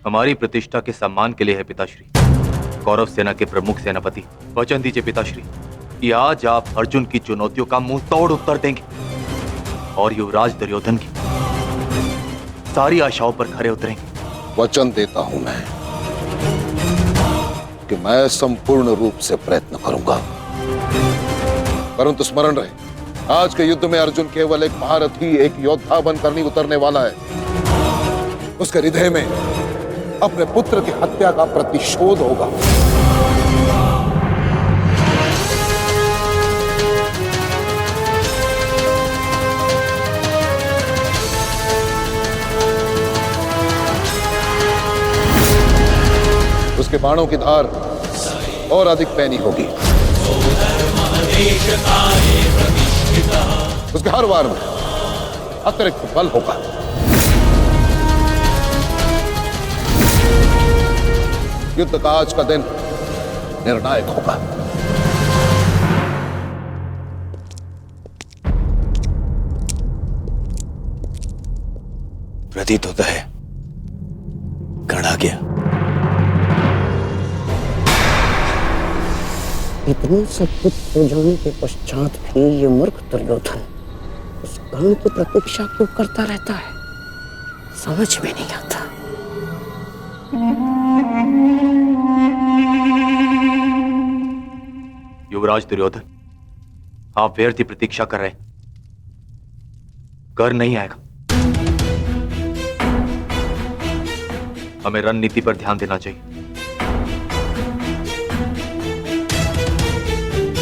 हमारी प्रतिष्ठा के सम्मान के लिए है पिताश्री। कौरव सेना के प्रमुख सेनापति, वचन दीजिए पिताश्री कि आज आप अर्जुन की चुनौतियों का मुंह तोड़ उत्तर देंगे और युवराज दुर्योधन की सारी आशाओं पर खरे उतरेंगे। वचन देता हूं मैं कि मैं संपूर्ण रूप से प्रयत्न करूंगा। परंतु स्मरण रहे, आज के युद्ध में अर्जुन केवल एक महारथी, एक योद्धा बनकर नहीं उतरने वाला है। उसके हृदय में अपने पुत्र की हत्या का प्रतिशोध होगा। उसके बाणों की धार और अधिक पैनी होगी। उसके हर वार में अतिरिक्त बल होगा। युद्ध का आज का दिन निर्णायक होगा। प्रतीत होता है गण आ गया। इतने सब कुछ हो जाने के पश्चात भी ये मूर्ख दुर्योधन उस गण की प्रतीक्षा क्यों करता रहता है, समझ में नहीं आता। युवराज दुर्योधन, आप व्यर्थ ही प्रतीक्षा कर रहे हैं। कर नहीं आएगा। हमें रणनीति पर ध्यान देना चाहिए।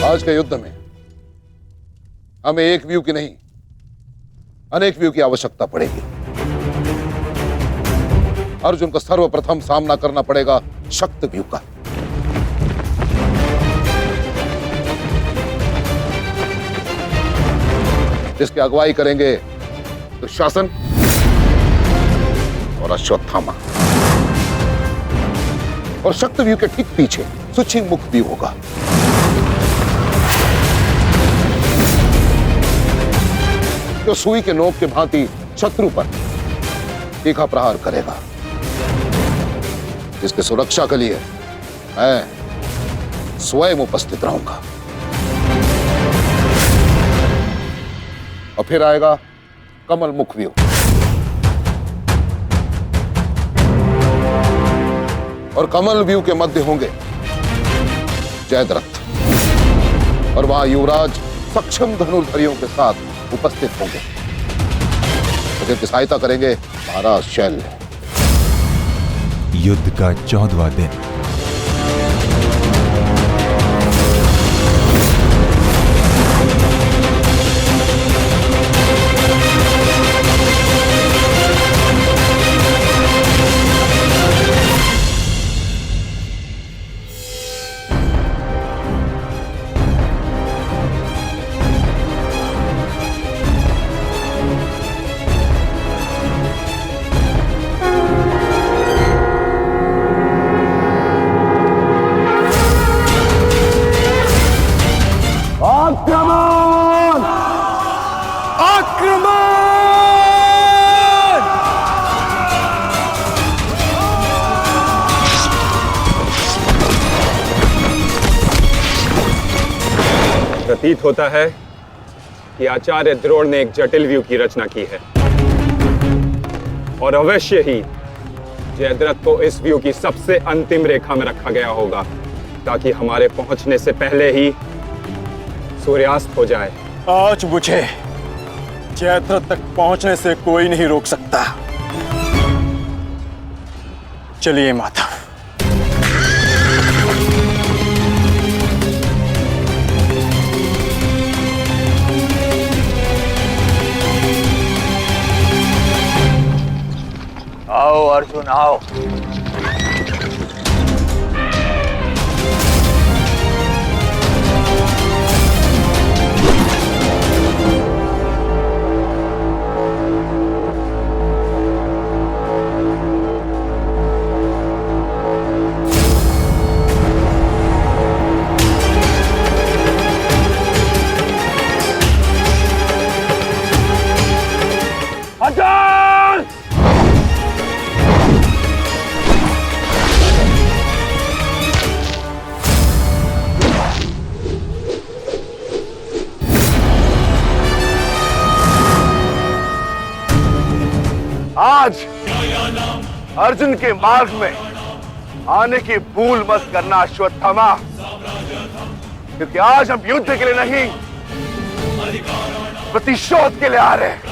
आज के युद्ध में हमें एक व्यू की नहीं, अनेक व्यू की आवश्यकता पड़ेगी। अर्जुन को सर्वप्रथम सामना करना पड़ेगा शक्त व्यू का। जिसकी अगुवाई करेंगे दुशासन और अश्वत्थामा। और शक्त व्यू के ठीक पीछे सुचिमुख व्यू होगा। जो सुई के नोक के भांति शत्रु पर तीखा प्रहार करेगा। जिसकी सुरक्षा के लिए मैं स्वयं उपस्थित रहूंगा। और फिर आएगा कमल मुख व्यू। और कमल व्यू के मध्य होंगे जयद्रथ। और वहां युवराज सक्षम धनुर्धरियों के साथ उपस्थित होंगे। तो जिनकी सहायता करेंगे महाराज शैल्य। युद्ध का 14वां दिन। प्रतीत होता है कि आचार्य द्रोण ने एक जटिल व्यू की रचना की है और अवश्य ही जयद्रथ को इस व्यू की सबसे अंतिम रेखा में रखा गया होगा ताकि हमारे पहुंचने से पहले ही सूर्यास्त हो जाए। आज मुझे जयद्रथ तक पहुंचने से कोई नहीं रोक सकता। चलिए माता। आओ अर्जुन आओ। आज अर्जुन के मार्ग में आने की भूल मत करना अश्वत्थामा, क्योंकि आज हम युद्ध के लिए नहीं, प्रतिशोध के लिए आ रहे हैं।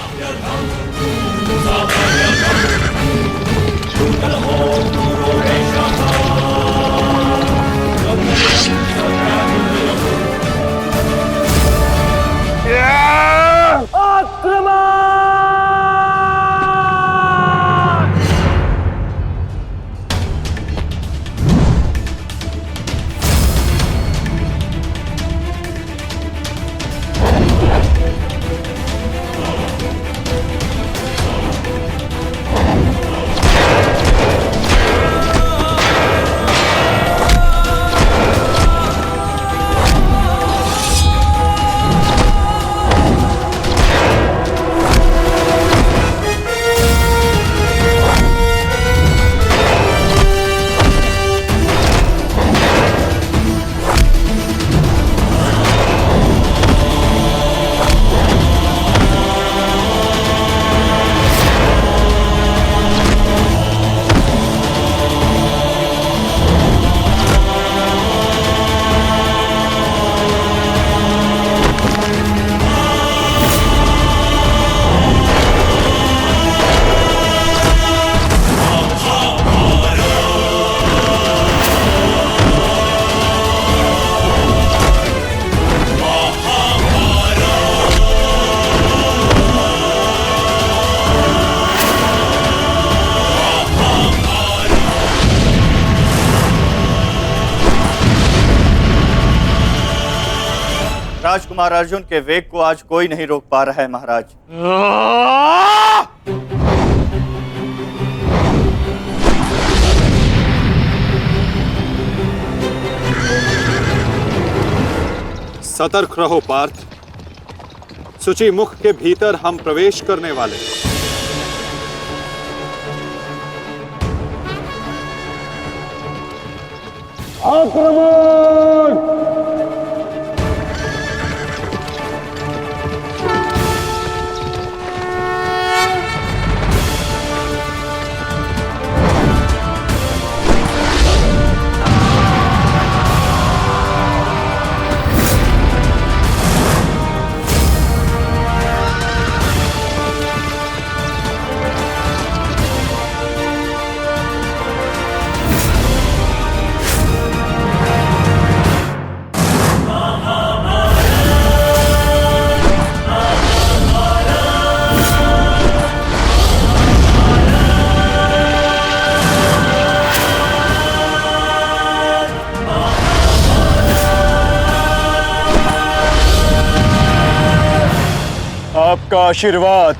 राजकुमार अर्जुन के वेग को आज कोई नहीं रोक पा रहा है महाराज। सतर्क रहो पार्थ, सूची मुख के भीतर हम प्रवेश करने वाले। आक्रमण! आपका आशीर्वाद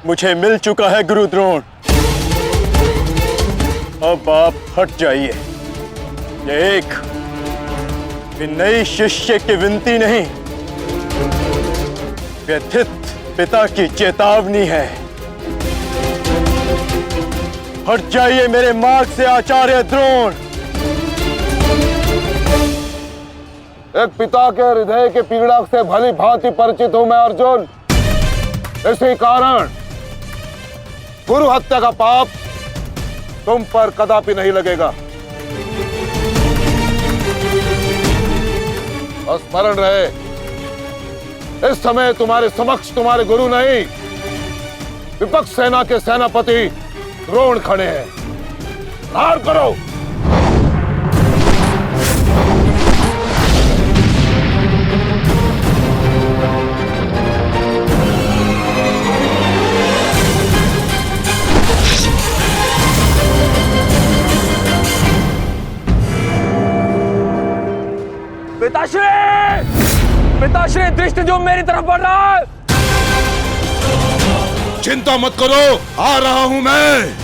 मुझे मिल चुका है गुरु द्रोण। अब आप हट जाइए। ये एक नई शिष्य की विनती नहीं, व्यथित पिता की चेतावनी है। हट जाइए मेरे मार्ग से आचार्य द्रोण। एक पिता के हृदय के पीड़ा से भली भांति परिचित हूं मैं अर्जुन। इसी कारण गुरु हत्या का पाप तुम पर कदापि नहीं लगेगा। और स्मरण रहे, इस समय तुम्हारे समक्ष तुम्हारे गुरु नहीं, विपक्ष सेना के सेनापति द्रोण खड़े हैं। प्रहार करो। पिताश्री दृष्टि जो मेरी तरफ बढ़ रहा है। चिंता मत करो, आ रहा हूं मैं।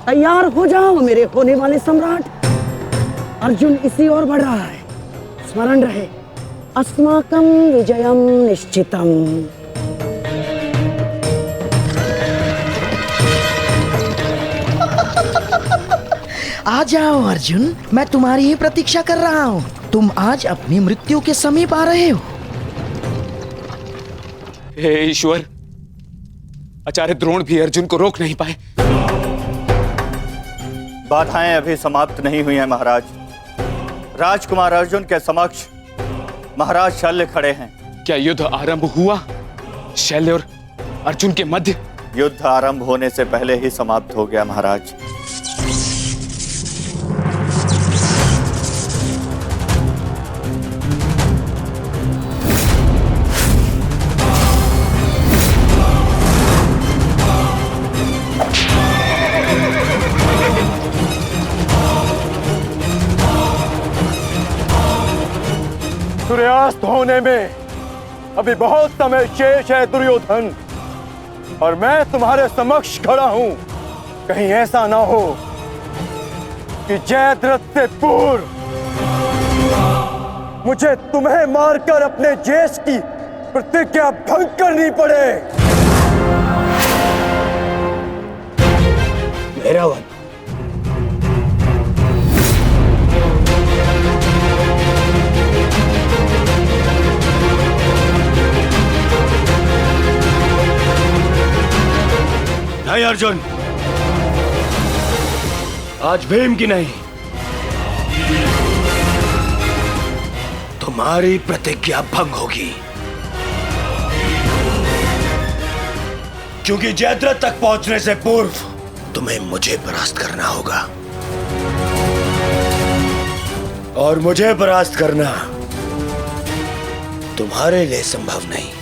तैयार हो जाओ मेरे होने वाले सम्राट। अर्जुन इसी ओर बढ़ रहा है। स्मरण रहे, अस्माकं विजयं निश्चितम्। आ जाओ अर्जुन, मैं तुम्हारी ही प्रतीक्षा कर रहा हूँ। तुम आज अपनी मृत्यु के समीप आ रहे हो। हे ईश्वर, आचार्य द्रोण भी अर्जुन को रोक नहीं पाए। बाधाएं अभी समाप्त नहीं हुई हैं महाराज। राजकुमार अर्जुन के समक्ष महाराज शल्य खड़े हैं। क्या युद्ध आरंभ हुआ? शल्य और अर्जुन के मध्य? युद्ध आरंभ होने से पहले ही समाप्त हो गया महाराज। सूर्यास्त होने में अभी बहुत समय शेष है दुर्योधन, और मैं तुम्हारे समक्ष खड़ा हूं। कहीं ऐसा ना हो कि जयद्रथ से पूर्व मुझे तुम्हें मारकर अपने जेश की प्रतिज्ञा भंग करनी पड़े। मेरा वन नहीं अर्जुन, आज भीम की नहीं, तुम्हारी प्रतिज्ञा भंग होगी, क्योंकि जयद्रथ तक पहुंचने से पूर्व तुम्हें मुझे परास्त करना होगा, और मुझे परास्त करना तुम्हारे लिए संभव नहीं।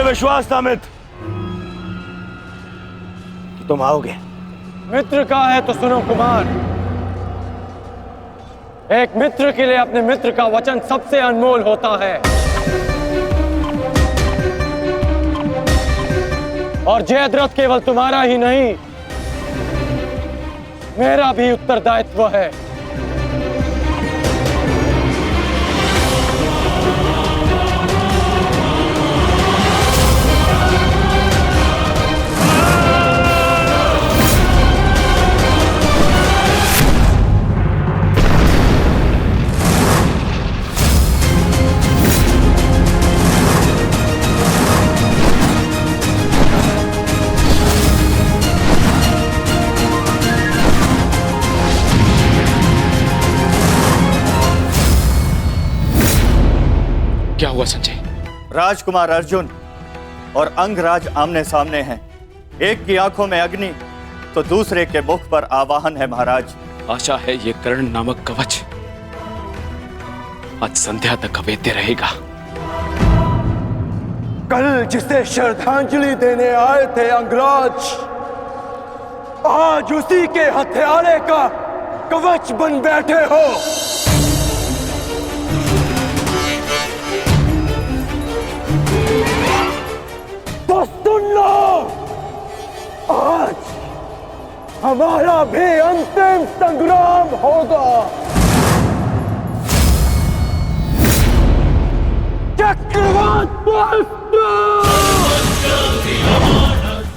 विश्वास था मित्र कि तुम आओगे। मित्र का है तो सुनो कुमार, एक मित्र के लिए अपने मित्र का वचन सबसे अनमोल होता है, और जयद्रथ केवल तुम्हारा ही नहीं, मेरा भी उत्तरदायित्व है। क्या हुआ संजय? राजकुमार अर्जुन और अंगराज आमने सामने हैं। एक की आंखों में अग्नि तो दूसरे के मुख पर आवाहन है महाराज। आशा है ये कर्ण नामक कवच आज संध्या तक अवैध रहेगा। कल जिसे श्रद्धांजलि देने आए थे अंगराज, आज उसी के हथियारे का कवच बन बैठे हो। तो सुन लो, आज हमारा भी अंतिम संग्राम होगा। चक्रवात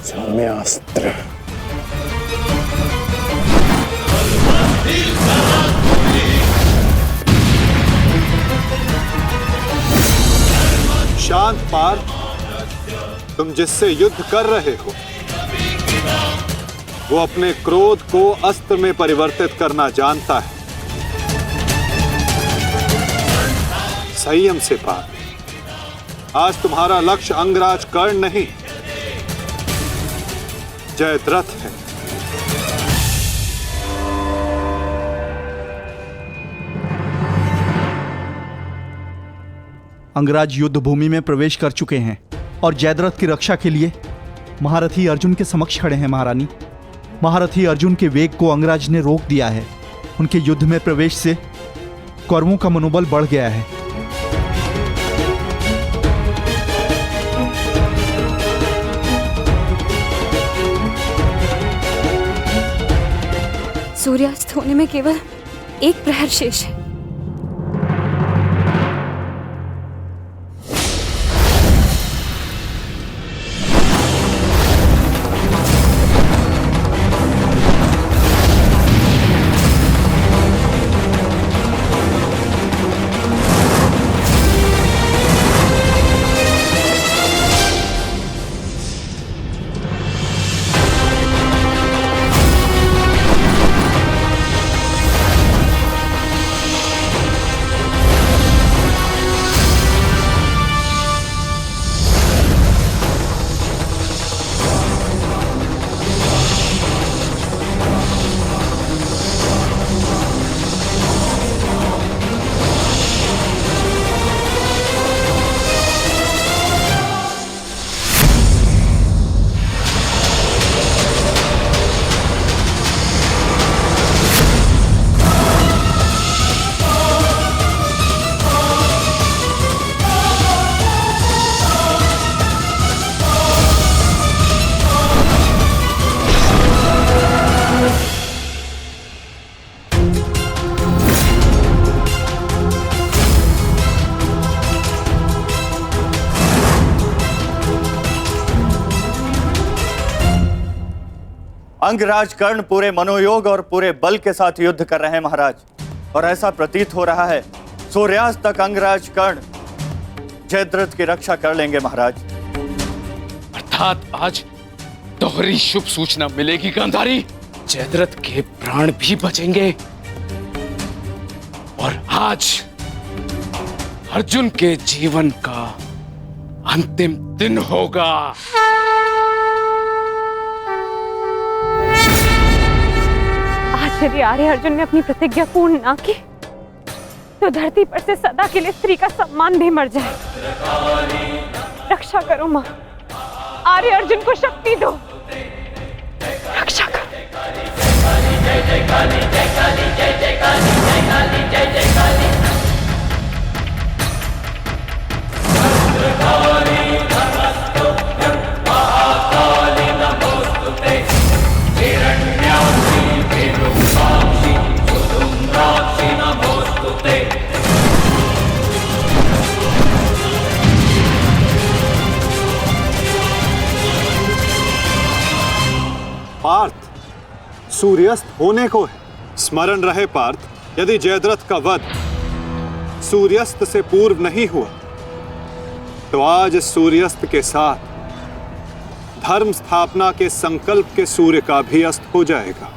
सौम्यास्त्र। शांत पार्थ, तुम जिससे युद्ध कर रहे हो वो अपने क्रोध को अस्त्र में परिवर्तित करना जानता है। संयम से पार्थ, आज तुम्हारा लक्ष्य अंगराज कर्ण नहीं जयद्रथ है। अंगराज युद्ध भूमि में प्रवेश कर चुके हैं और जयद्रथ की रक्षा के लिए महारथी अर्जुन के समक्ष खड़े हैं। महारानी, महारथी अर्जुन के वेग को अंगराज ने रोक दिया है। उनके युद्ध में प्रवेश से कौरवों का मनोबल बढ़ गया है। सूर्यास्त होने में केवल एक प्रहर शेष है। अंगराज कर्ण पूरे मनोयोग और पूरे बल के साथ युद्ध कर रहे हैं महाराज, और ऐसा प्रतीत हो रहा है सूर्यास्त तक अंगराज कर्ण जयद्रथ की रक्षा कर लेंगे महाराज। अर्थात आज दोहरी शुभ सूचना मिलेगी गांधारी। जयद्रथ के प्राण भी बचेंगे और आज अर्जुन के जीवन का अंतिम दिन होगा। आज यदि आर्य अर्जुन ने अपनी प्रतिज्ञा पूर्ण ना की तो धरती पर से सदा के लिए स्त्री का सम्मान भी मर जाए। रक्षा करो मां, आर्य अर्जुन को शक्ति दो, रक्षा करो। जय जय काली, जय काली, जय जय काली, जय काली, जय जय काली। भद्रकाली नमस्तुभ्यं महाकाली नमोस्तुते हिरण्याक्षी विरूपाक्षी सुधूम्राक्षी नमोस्तुते। पार्थ, सूर्यास्त होने को है। स्मरण रहे पार्थ, यदि जयद्रथ का वध सूर्यास्त से पूर्व नहीं हुआ तो आज सूर्यास्त के साथ धर्म स्थापना के संकल्प के सूर्य का भी अस्त हो जाएगा।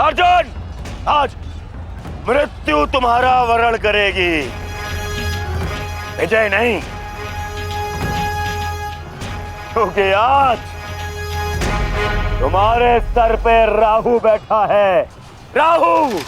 अर्जुन, आज मृत्यु तुम्हारा वरण करेगी, विजय नहीं। क्योंकि आज तुम्हारे सर पे राहु बैठा है। राहु!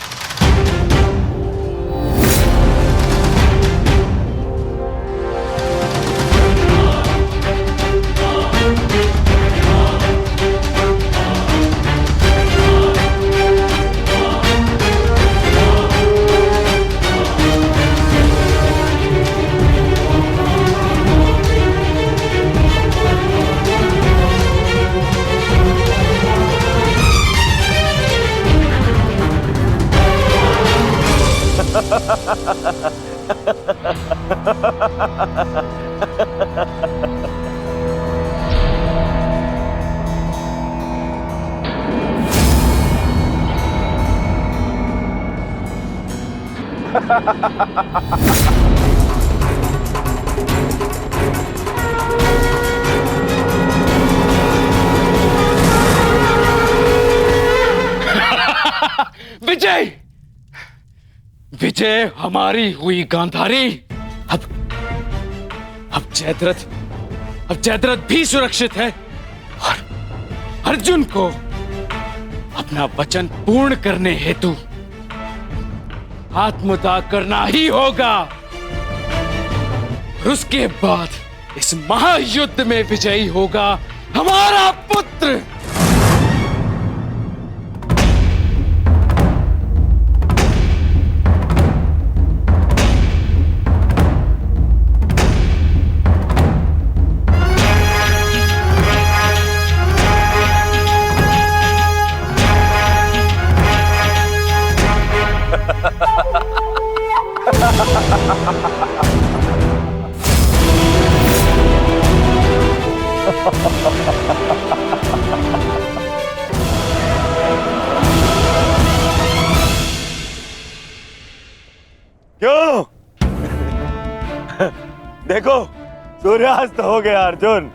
विजय! विजय हमारी हुई गांधारी। अब जयद्रथ भी सुरक्षित है और अर्जुन को अपना वचन पूर्ण करने हेतु आत्मदाह करना ही होगा। और उसके बाद इस महायुद्ध में विजयी होगा हमारा पुत्र। क्यों? देखो, सूर्यास्त हो गया अर्जुन।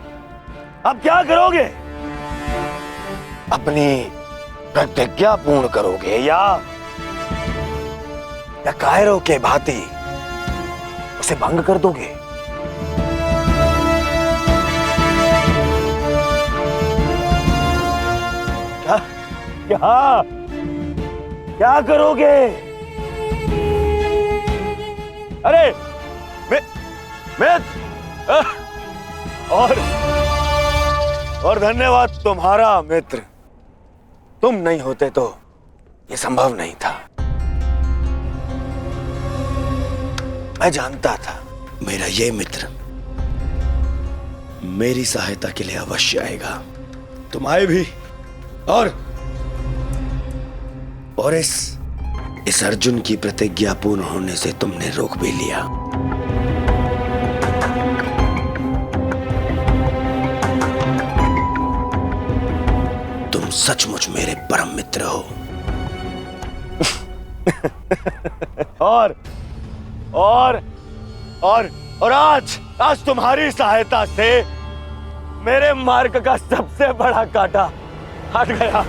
अब क्या करोगे? अपनी प्रतिज्ञा पूर्ण करोगे या कायरों के भांति उसे भंग कर दोगे? क्या करोगे? अरे और धन्यवाद तुम्हारा मित्र। तुम नहीं होते तो ये संभव नहीं था। मैं जानता था मेरा ये मित्र मेरी सहायता के लिए अवश्य आएगा। तुम आए भी और इस अर्जुन की प्रतिज्ञा पूर्ण होने से तुमने रोक भी लिया। तुम सचमुच मेरे परम मित्र हो। और आज तुम्हारी सहायता से मेरे मार्ग का सबसे बड़ा कांटा हट गया।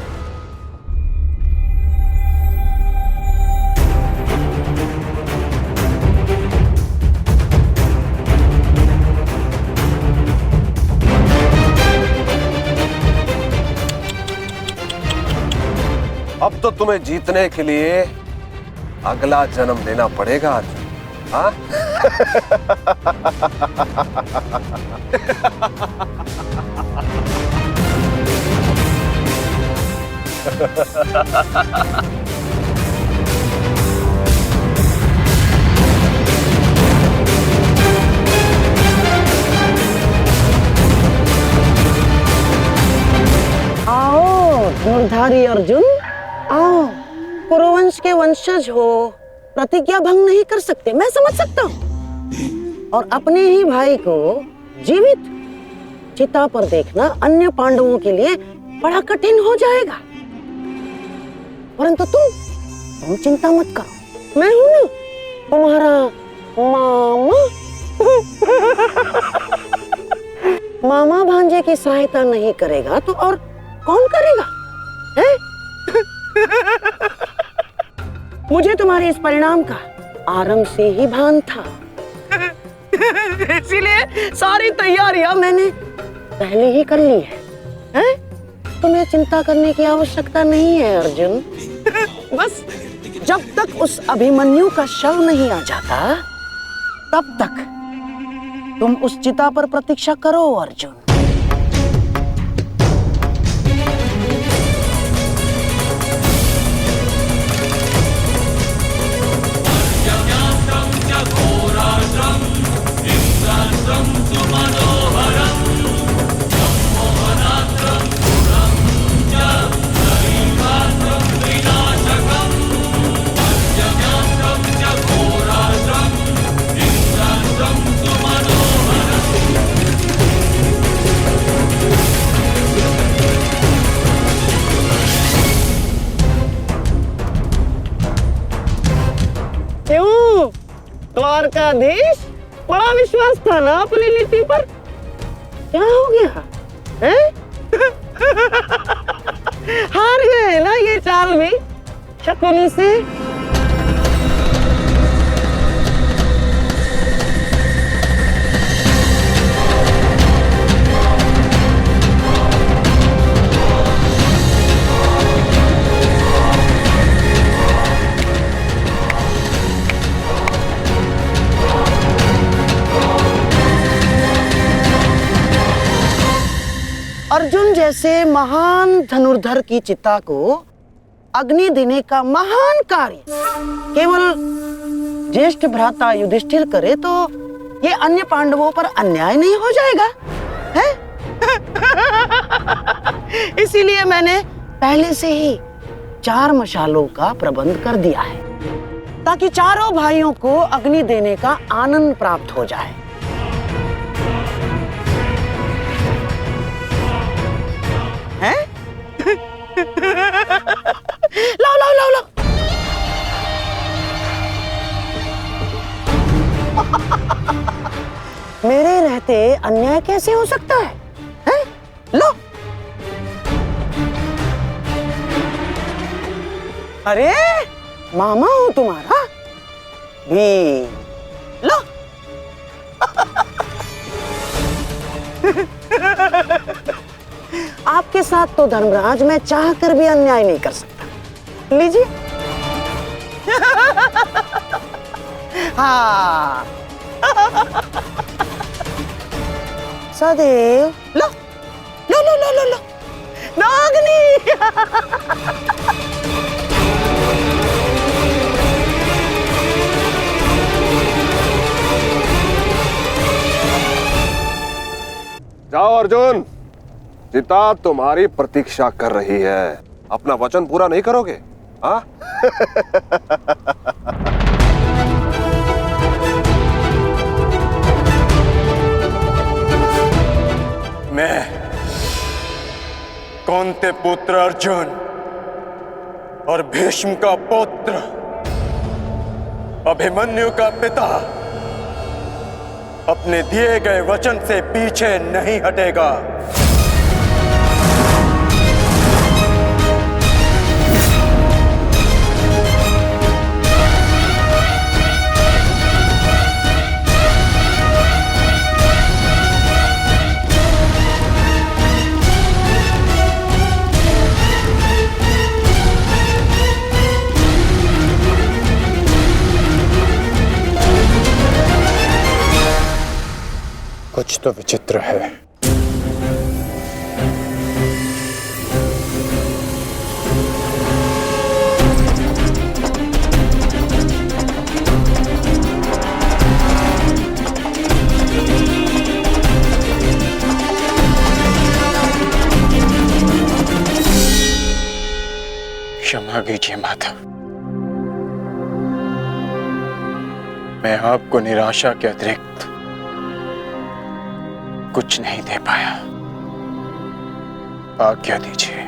अब तो तुम्हें जीतने के लिए अगला जन्म लेना पड़ेगा अर्जुन। हाँ? आओ धनुर्धारी अर्जुन, आओ। कुरुवंश के वंशज हो, प्रतिज्ञा भंग नहीं कर सकते, मैं समझ सकता हूँ। और अपने ही भाई को जीवित चिता पर देखना अन्य पांडवों के लिए बड़ा कठिन हो जाएगा। परंतु तुम चिंता मत करो, मैं हूं ना तुम्हारा मामा। मामा भांजे की सहायता नहीं करेगा तो और कौन करेगा? है? मुझे तुम्हारे इस परिणाम का आरंभ से ही भान था। इसीलिए सारी तैयारियां मैंने पहले ही कर ली है, हैं? तुम्हें चिंता करने की आवश्यकता नहीं है अर्जुन। बस जब तक उस अभिमन्यु का शव नहीं आ जाता तब तक तुम उस चिता पर प्रतीक्षा करो अर्जुन। क्यों द्वारकाधीश, बड़ा विश्वास था ना अपनी नीति पर? क्या हो गया हैं? हार गए ना ये चाल भी शकुनी से? अर्जुन जैसे महान धनुर्धर की चिता को अग्नि देने का महान कार्य केवल ज्येष्ठ भ्राता युधिष्ठिर करे तो ये अन्य पांडवों पर अन्याय नहीं हो जाएगा, है? इसीलिए मैंने पहले से ही 4 मशालों का प्रबंध कर दिया है ताकि चारों भाइयों को अग्नि देने का आनंद प्राप्त हो जाए। हैं? लाओ लाओ लाओ लाओ। मेरे रहते अन्याय कैसे हो सकता है? हैं? लो। अरे मामा हूं तुम्हारा भी, लो। आपके साथ तो धर्मराज मैं चाह कर भी अन्याय नहीं कर सकता। लीजिए। हाँ। सदैव लो लो लो लो लो लो नागनी। जाओ अर्जुन, चिता तुम्हारी प्रतीक्षा कर रही है। अपना वचन पूरा नहीं करोगे? हाँ? मैं कौंते पुत्र अर्जुन और भीष्म का पुत्र अभिमन्यु का पिता अपने दिए गए वचन से पीछे नहीं हटेगा। कुछ तो विचित्र है। क्षमा कीजिए माता, मैं आपको निराशा के अतिरिक्त कुछ नहीं दे पाया। आज्ञा दीजिए।